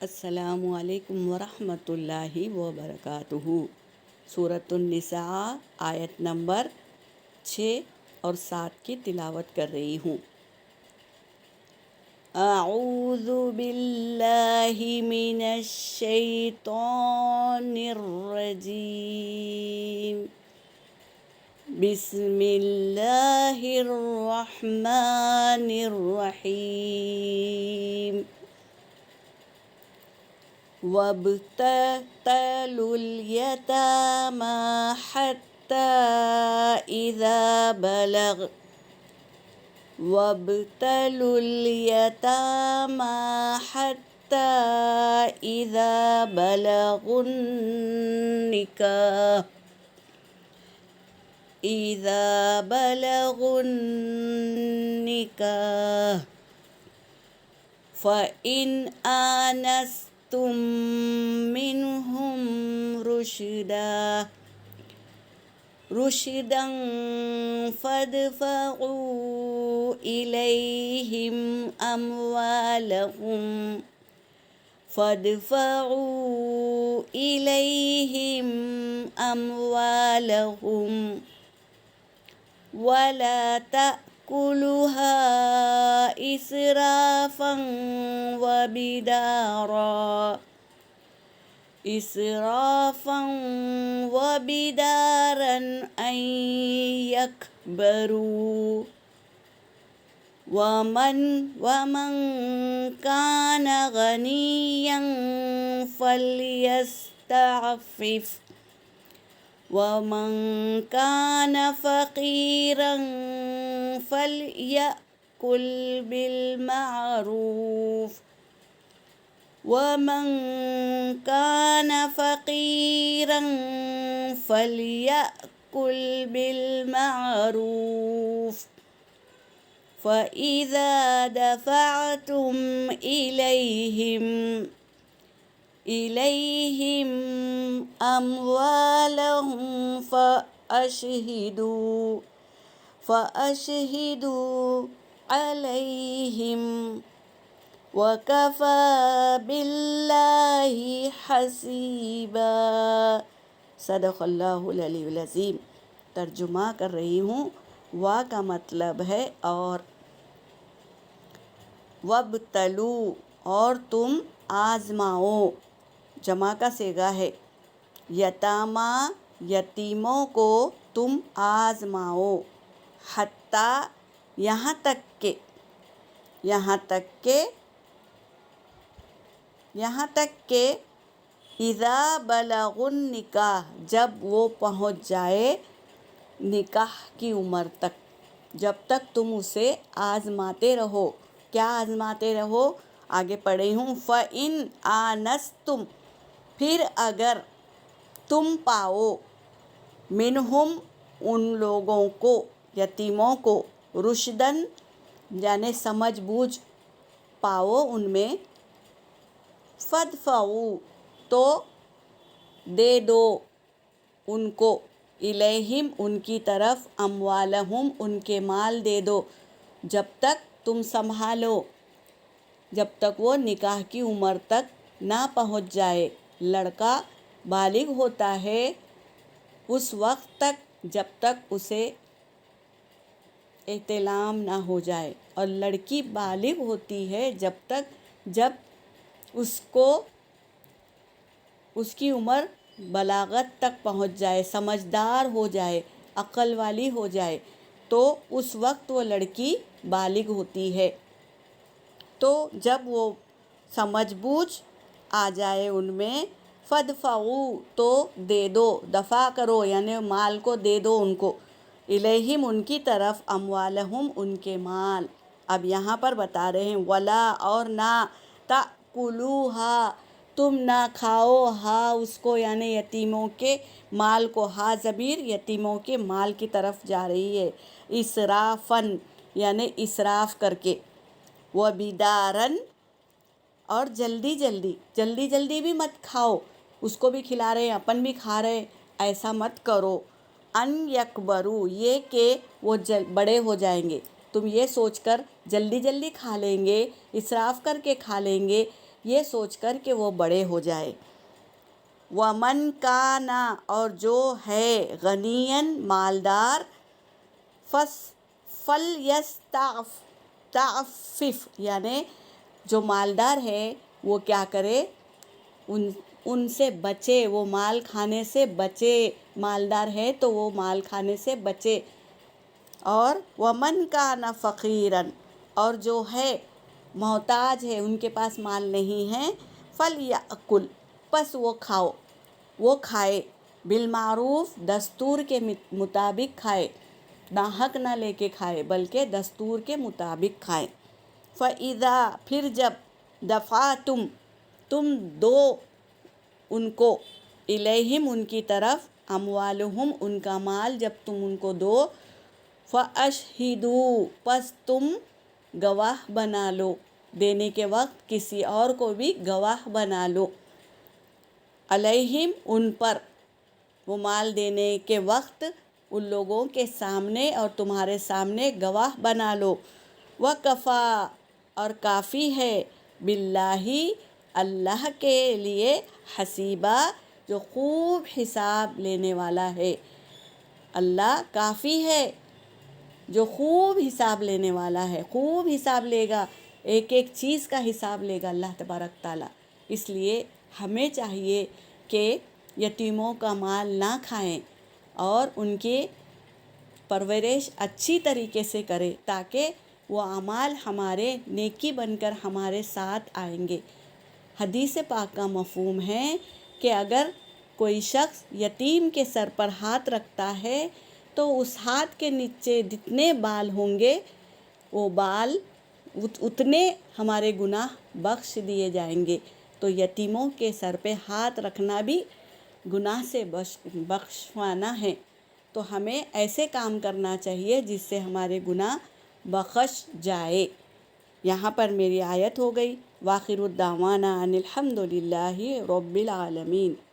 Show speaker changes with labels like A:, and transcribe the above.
A: السلام علیکم ورحمۃ اللہ وبرکاتہ۔ سورۃ النساء آیت نمبر 6 اور 7 کی تلاوت کر رہی ہوں۔ اعوذ باللہ من الشیطان الرجیم، بسم اللہ الرحمن الرحیم۔ وَابْتَلُوا الْيَتَامَى حَتَّى إِذَا بَلَغُوا النِّكَاحَ فَإِنْ آنَسْتُم منهم رشدا فادفعوا إليهم أموالهم ولا تأكلها إسرافا وبدارا أن يكبروا، ومن كان غنيا فليستعفف، ومن كان فقيرا فليأكل بالمعروف، ومن كان فقيرا فليأكل بالمعروف، فإذا دفعتم إليهم أموالهم فأشهدوا عليهم، وَكَفَى بِاللَّهِ حَسِيبًا۔ صدق اللہ العلی العظیم۔ ترجمہ کر رہی ہوں۔ وا کا مطلب ہے اور، وَابْتَلُوا اور تم آزماؤ، جمع کا صیغہ ہے۔ یتامیٰ یتیموں کو تم آزماؤ، حتیٰ یہاں تک کہ اذا بلغوا النکاح جب وہ پہنچ جائے نکاح کی عمر تک، جب تک تم اسے آزماتے رہو۔ کیا آزماتے رہو؟ آگے پڑھی ہوں۔ فَإِنْ آنَسْتُمْ پھر اگر تم پاؤ، منہم ان لوگوں کو، یتیموں کو، رشدن یعنی سمجھ بوجھ پاؤ ان میں، فادفعوا تو دے دو ان کو، الیہم ان کی طرف، اموالہم ان کے مال دے دو، جب تک تم سنبھالو، جب تک وہ نکاح کی عمر تک نہ پہنچ جائے۔ لڑکا بالغ ہوتا ہے اس وقت تک جب تک اسے احتلام نہ ہو جائے، اور لڑکی بالغ ہوتی ہے جب اس کی عمر بلاغت تک پہنچ جائے، سمجھدار ہو جائے، عقل والی ہو جائے، تو اس وقت وہ لڑکی بالغ ہوتی ہے۔ تو جب وہ سمجھ بوجھ آ جائے ان میں، فادفعوا تو دے دو، دفع کرو یعنی مال کو دے دو ان کو، الیہم ان کی طرف، اموالہم ان کے مال۔ اب یہاں پر بتا رہے ہیں ولا اور نہ، تأکلوہا تم نہ کھاؤ، ہا اس کو یعنی یتیموں کے مال کو، ہا ضمیر یتیموں کے مال کی طرف جا رہی ہے، اسرافاً یعنی اسراف کر کے، وبداراً اور جلدی جلدی بھی مت کھاؤ، اس کو بھی کھلا رہے ہیں اپن بھی کھا رہے، ایسا مت کرو۔ ان یکبرو یہ کہ وہ بڑے ہو جائیں گے، تم یہ سوچ کر جلدی کھا لیں گے، اسراف کر کے کھا لیں گے یہ سوچ کر کہ وہ بڑے ہو جائے۔ وَمَنْ كَانَ اور جو ہے غنیًا مالدار، فَلْيَسْتَعْفِفْ یعنی جو مالدار ہے وہ کیا کرے، ان سے بچے، وہ مال کھانے سے بچے، مالدار ہے تو وہ مال کھانے سے بچے۔ اور وَمَنْ كَانَ فَقِيرًا اور جو ہے محتاج ہے، ان کے پاس مال نہیں ہے، فَلْيَأْكُلْ پس وہ کھائے، بالمعروف دستور کے مطابق کھائے، نہ حق نہ لے کے کھائے بلکہ دستور کے مطابق کھائے۔ فَإِذَا پھر جب دفعتم تم دو ان کو، الیہم ان کی طرف، اموالہم ان کا مال جب تم ان کو دو، فَأَشْہِدُوا پس تم گواہ بنا لو، دینے کے وقت کسی اور کو بھی گواہ بنا لو، علیہم ان پر، وہ مال دینے کے وقت ان لوگوں کے سامنے اور تمہارے سامنے گواہ بنا لو۔ وَكَفَى اور کافی ہے، باللہ اللہ کے لیے، حسیبا جو خوب حساب لینے والا ہے۔ اللہ کافی ہے جو خوب حساب لینے والا ہے، خوب حساب لے گا، ایک ایک چیز کا حساب لے گا اللہ تبارک تعالیٰ۔ اس لیے ہمیں چاہیے کہ یتیموں کا مال نہ کھائیں اور ان کی پرورش اچھی طریقے سے کریں تاکہ وہ اعمال ہمارے نیکی بن کر ہمارے ساتھ آئیں گے۔ حدیث پاک کا مفہوم ہے کہ اگر کوئی شخص یتیم کے سر پر ہاتھ رکھتا ہے تو اس ہاتھ کے نیچے جتنے بال ہوں گے وہ بال اتنے ہمارے گناہ بخش دیے جائیں گے۔ تو یتیموں کے سر پہ ہاتھ رکھنا بھی گناہ سے بخشوانا ہے، تو ہمیں ایسے کام کرنا چاہیے جس سے ہمارے گناہ بخش جائے۔ یہاں پر میری آیت ہو گئی۔ وآخر الدعوانا ان الحمد للہ رب العالمین۔